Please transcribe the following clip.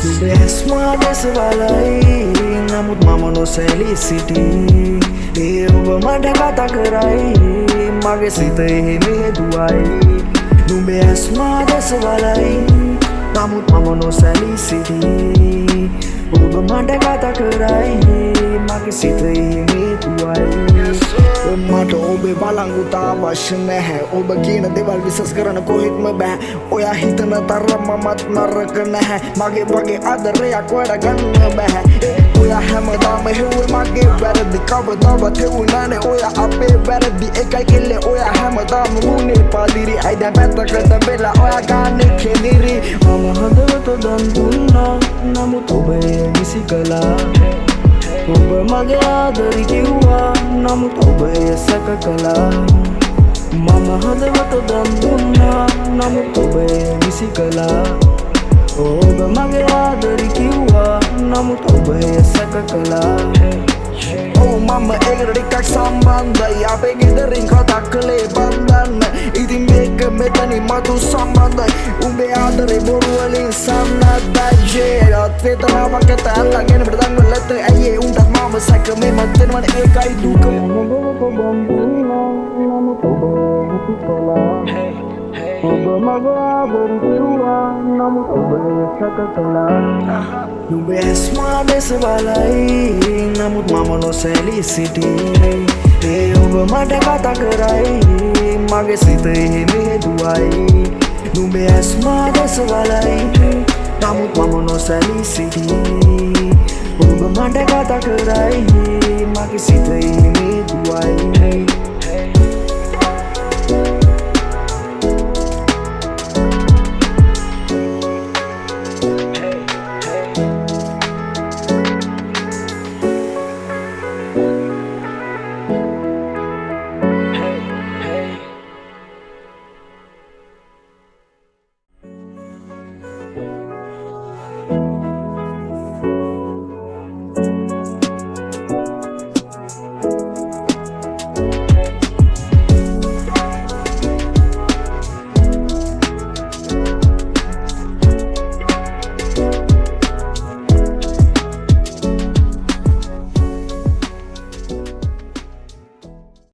Besma desvalai namut mama no seli city e oba mada kata karai mage sita me duai nu besma desvalai namut mama no seli city oba mada kata karai mage sita me duai මට ඔබේ බලංගුතා අවශ්‍ය නැහැ ඔබ කියන දේවල් විශ්වාස කරන්න කොහෙත්ම බෑ ඔයා හිතන තරම් මමත් නරක නැහැ මගේ වගේ ආදරයක් වැඩ ගන්න බෑ ඔයා හැමදාම හෙව්වේ මගේ වැරදි කවදාවත් හෙව්වේ නැනේ ඔයා අපේ වැරදි එකයි කෙල්ලේ ඔයා හැමදාම මුනේ පාදිරි අයි දැන් පැත්තකට වෙලා ඔයා ගන්නේ කෙලිරි මම හදවත දන් දුන්නා නමුත් ඔබ විසි කළා ඔබ මගේ ආදරි කිව්වා නමුත් ඔබ සැක කළා මම හදවත දන් දුන්නා නමුත් ඔබ විසි කළා ඔබ මගේ ආදරි කිව්වා නමුත් ඔබ සැක කළා ඔව් මම ඒකට ටිකක් සම්බන්ධයි අපේ ගෙදරින් කතා කළේ බන්ධන්න ඉතින් මේක මෙතනින් මතු සම්බන්ධයි උඹේ ආදරේ බොරු වලින් සම්නද්දයි රත් වේදනාවක් ඇත අල්ලගෙන බඩන් වලත් ඇයි උන්ට මම සැක මේ මතෙන් මන ඒකයි දුක ඔබ මගේ ආදරේ කිව්වා නමුත් ඔබ සැක කළා නුඹේ ඇස්මා දෙසවලයි නමුත් මම නොසැලී සිටියේ ඒ ඔබ මට කතා කරයි මගේ සිත එහෙම දුවයි නුඹේ ඇස්මා දෙසවලයි නමුත් මම නොසැලී සිටියේ ඔබ මට කතා කරයි මගේ සිත එහෙම දුවයි